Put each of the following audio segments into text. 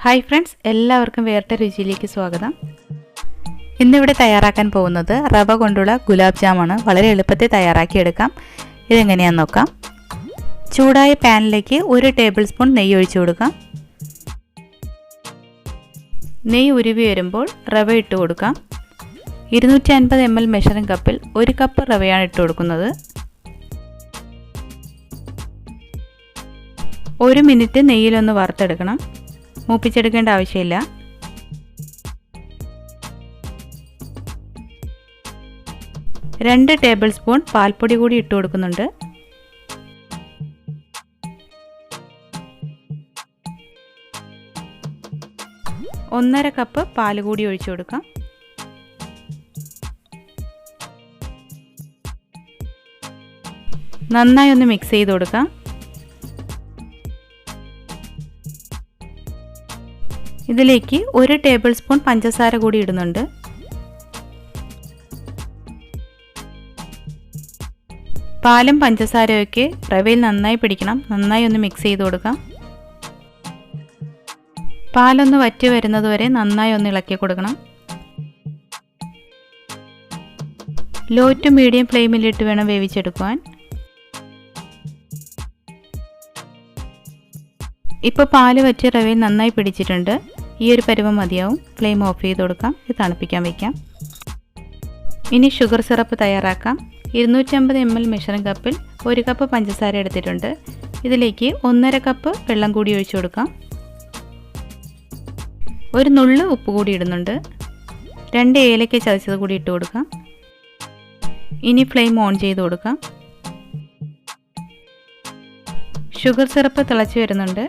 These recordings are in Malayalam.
ഹായ് ഫ്രണ്ട്സ്, എല്ലാവർക്കും വേറിട്ട രുചിയിലേക്ക് സ്വാഗതം. ഇന്നിവിടെ തയ്യാറാക്കാൻ പോകുന്നത് റവ കൊണ്ടുള്ള ഗുലാബ് ജാമാണ്. വളരെ എളുപ്പത്തിൽ തയ്യാറാക്കിയെടുക്കാം. ഇതെങ്ങനെയാണെന്ന് നോക്കാം. ചൂടായ പാനിലേക്ക് 1 ടേബിൾ സ്പൂൺ നെയ്യ് ഒഴിച്ചു കൊടുക്കാം. നെയ്യ് ഉരുവി വരുമ്പോൾ റവ ഇട്ട് കൊടുക്കാം. 250 ml മെഷറിംഗ് കപ്പിൽ 1 കപ്പ് റവയാണ് ഇട്ട് കൊടുക്കുന്നത്. 1 മിനിറ്റ് നെയ്യിലൊന്ന് വറുത്തെടുക്കണം. മൂപ്പിച്ചെടുക്കേണ്ട ആവശ്യമില്ല. രണ്ട് ടേബിൾ സ്പൂൺ പാൽപ്പൊടി കൂടി ഇട്ട് കൊടുക്കുന്നുണ്ട്. ഒന്നര കപ്പ് പാൽ കൂടി ഒഴിച്ചു കൊടുക്കാം. നന്നായി ഒന്ന് മിക്സ് ചെയ്ത് കൊടുക്കാം. ഇതിലേക്ക് 1 ടേബിൾ സ്പൂൺ പഞ്ചസാര കൂടി ഇടുന്നുണ്ട്. പാലും പഞ്ചസാരയൊക്കെ റവയിൽ നന്നായി പിടിക്കണം. നന്നായി ഒന്ന് മിക്സ് ചെയ്ത് കൊടുക്കാം. പാലൊന്ന് വറ്റി വരുന്നത് വരെ നന്നായി ഒന്ന് ഇളക്കി കൊടുക്കണം. ലോ ടു മീഡിയം ഫ്ലെയിമിലിട്ട് വേണം വേവിച്ചെടുക്കുവാൻ. ഇപ്പോൾ പാല് വറ്റി റവയിൽ നന്നായി പിടിച്ചിട്ടുണ്ട്. ഈ ഒരു പരുവം മതിയാവും. ഫ്ലെയിം ഓഫ് ചെയ്ത് കൊടുക്കാം. ഇത് തണുപ്പിക്കാൻ വയ്ക്കാം. ഇനി ഷുഗർ സിറപ്പ് തയ്യാറാക്കാം. 250 ml മെഷറിംഗ് കപ്പിൽ 1 കപ്പ് പഞ്ചസാര എടുത്തിട്ടുണ്ട്. ഇതിലേക്ക് 1.5 കപ്പ് വെള്ളം കൂടി ഒഴിച്ചു കൊടുക്കാം. ഒരു നുള്ള് ഉപ്പ് കൂടി ഇടുന്നുണ്ട്. 2 ഏലക്ക ചതച്ചത് കൂടി ഇട്ട് കൊടുക്കാം. ഇനി ഫ്ലെയിം ഓൺ ചെയ്ത് കൊടുക്കാം. ഷുഗർ സിറപ്പ് തിളച്ച് വരുന്നുണ്ട്.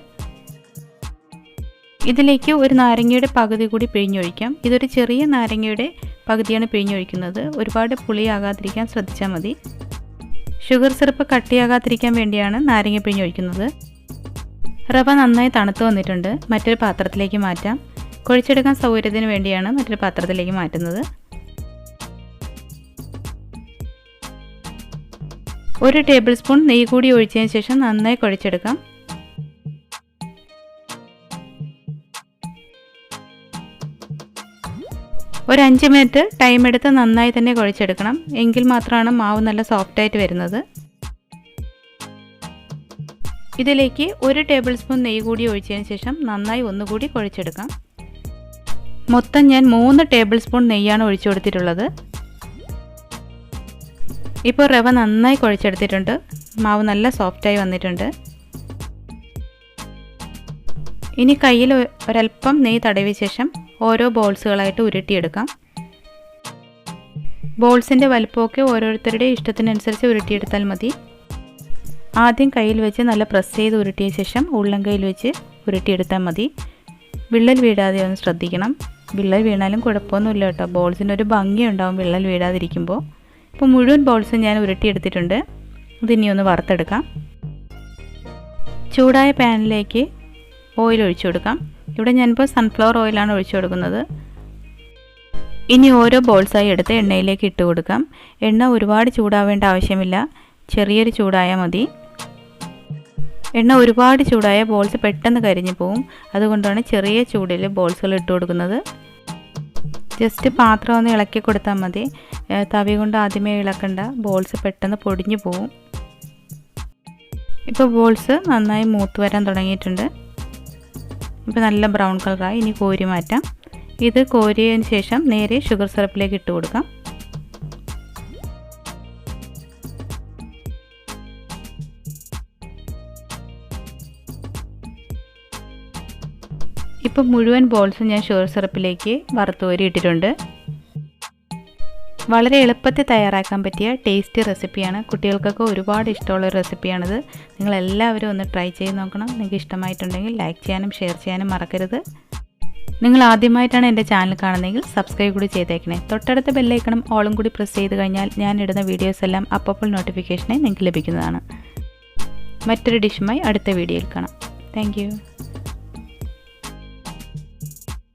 ഇതിലേക്ക് ഒരു നാരങ്ങയുടെ പകുതി കൂടി പിഴിഞ്ഞൊഴിക്കാം. ഇതൊരു ചെറിയ നാരങ്ങയുടെ പകുതിയാണ് പിഴിഞ്ഞൊഴിക്കുന്നത്. ഒരുപാട് പുളിയാകാതിരിക്കാൻ ശ്രദ്ധിച്ചാൽ മതി. ഷുഗർ സിറപ്പ് കട്ടിയാകാതിരിക്കാൻ വേണ്ടിയാണ് നാരങ്ങ പിഴിഞ്ഞൊഴിക്കുന്നത്. റവ നന്നായി തണുത്ത് വന്നിട്ടുണ്ട്. മറ്റൊരു പാത്രത്തിലേക്ക് മാറ്റാം. കുഴച്ചെടുക്കാൻ സൗകര്യത്തിന് വേണ്ടിയാണ് മറ്റൊരു പാത്രത്തിലേക്ക് മാറ്റുന്നത്. 1 ടേബിൾ സ്പൂൺ നെയ്യ് കൂടി ഒഴിച്ചതിന് ശേഷം നന്നായി കുഴച്ചെടുക്കാം. ഒരു 5 മിനിറ്റ് ടൈം എടുത്ത് നന്നായി തന്നെ കുഴച്ചെടുക്കണം. എങ്കിൽ മാത്രമാണ് മാവ് നല്ല സോഫ്റ്റായിട്ട് വരുന്നത്. ഇതിലേക്ക് 1 ടേബിൾ സ്പൂൺ നെയ്യ് കൂടി ഒഴിച്ചതിന് ശേഷം നന്നായി ഒന്നുകൂടി കുഴച്ചെടുക്കാം. മൊത്തം ഞാൻ 3 ടേബിൾ സ്പൂൺ നെയ്യാണ് ഒഴിച്ചു കൊടുത്തിട്ടുള്ളത്. ഇപ്പോൾ റവ നന്നായി കുഴച്ചെടുത്തിട്ടുണ്ട്. മാവ് നല്ല സോഫ്റ്റായി വന്നിട്ടുണ്ട്. ഇനി കയ്യിൽ ഒരൽപ്പം നെയ്യ് തടവിയ ശേഷം ഓരോ ബോൾസുകളായിട്ട് ഉരുട്ടിയെടുക്കാം. ബോൾസിൻ്റെ വലുപ്പമൊക്കെ ഓരോരുത്തരുടെ ഇഷ്ടത്തിനനുസരിച്ച് ഉരുട്ടിയെടുത്താൽ മതി. ആദ്യം കയ്യിൽ വെച്ച് നല്ല പ്രസ് ചെയ്ത് ഉരുട്ടിയ ശേഷം ഉള്ളം കയ്യിൽ വെച്ച് ഉരുട്ടിയെടുത്താൽ മതി. വിള്ളൽ വീഴാതെ ഒന്ന് ശ്രദ്ധിക്കണം. വിള്ളൽ വീണാലും കുഴപ്പമൊന്നുമില്ല കേട്ടോ. ബോൾസിനൊരു ഭംഗി ഉണ്ടാവും വിള്ളൽ വീഴാതിരിക്കുമ്പോൾ. ഇപ്പോൾ മുഴുവൻ ബോൾസും ഞാൻ ഉരുട്ടിയെടുത്തിട്ടുണ്ട്. ഇതിനി ഒന്ന് വറുത്തെടുക്കാം. ചൂടായ പാനിലേക്ക് ഓയിൽ ഒഴിച്ചു കൊടുക്കാം. ഇവിടെ ഞാനിപ്പോൾ സൺഫ്ലവർ ഓയിലാണ് ഒഴിച്ചു കൊടുക്കുന്നത്. ഇനി ഓരോ ബോൾസായി എടുത്ത് എണ്ണയിലേക്ക് ഇട്ട് കൊടുക്കാം. എണ്ണ ഒരുപാട് ചൂടാവേണ്ട ആവശ്യമില്ല. ചെറിയൊരു ചൂടായാൽ മതി. എണ്ണ ഒരുപാട് ചൂടായ ബോൾസ് പെട്ടെന്ന് കരിഞ്ഞു പോകും. അതുകൊണ്ടാണ് ചെറിയ ചൂടിൽ ബോൾസുകൾ ഇട്ട് കൊടുക്കുന്നത്. ജസ്റ്റ് പാത്രം ഒന്ന് ഇളക്കി കൊടുത്താൽ മതി. തവി കൊണ്ട് ആദ്യമേ ഇളക്കണ്ട. ബോൾസ് പെട്ടെന്ന് പൊടിഞ്ഞു പോകും. ഇപ്പോൾ ബോൾസ് നന്നായി മൂത്ത് വരാൻ തുടങ്ങിയിട്ടുണ്ട്. ഇപ്പോൾ നല്ല ബ്രൗൺ കളറായി. ഇനി കോരി മാറ്റാം. ഇത് കോരിയതിന് ശേഷം നേരെ ഷുഗർ സിറപ്പിലേക്ക് ഇട്ട് കൊടുക്കാം. ഇപ്പോൾ മുഴുവൻ ബോൾസും ഞാൻ ഷുഗർ സിറപ്പിലേക്ക് വറുത്ത് കോരി ഇട്ടിട്ടുണ്ട്. വളരെ എളുപ്പത്തിൽ തയ്യാറാക്കാൻ പറ്റിയ ടേസ്റ്റി റെസിപ്പിയാണ്. കുട്ടികൾക്കൊക്കെ ഒരുപാട് ഇഷ്ടമുള്ള ഒരു റെസിപ്പിയാണിത്. നിങ്ങളെല്ലാവരും ഒന്ന് ട്രൈ ചെയ്ത് നോക്കണം. നിങ്ങൾക്ക് ഇഷ്ടമായിട്ടുണ്ടെങ്കിൽ ലൈക്ക് ചെയ്യാനും ഷെയർ ചെയ്യാനും മറക്കരുത്. നിങ്ങൾ ആദ്യമായിട്ടാണ് എൻ്റെ ചാനൽ കാണുന്നതെങ്കിൽ സബ്സ്ക്രൈബ് കൂടി ചെയ്തേക്കണേ. തൊട്ടടുത്ത ബെല്ലൈക്കണം ഓളും കൂടി പ്രസ് ചെയ്ത് കഴിഞ്ഞാൽ ഞാൻ ഇടുന്ന വീഡിയോസ് എല്ലാം അപ്പോൾ നോട്ടിഫിക്കേഷനായി നിങ്ങൾക്ക് ലഭിക്കുന്നതാണ്. മറ്റൊരു ഡിഷുമായി അടുത്ത വീഡിയോയിൽ കാണാം. താങ്ക്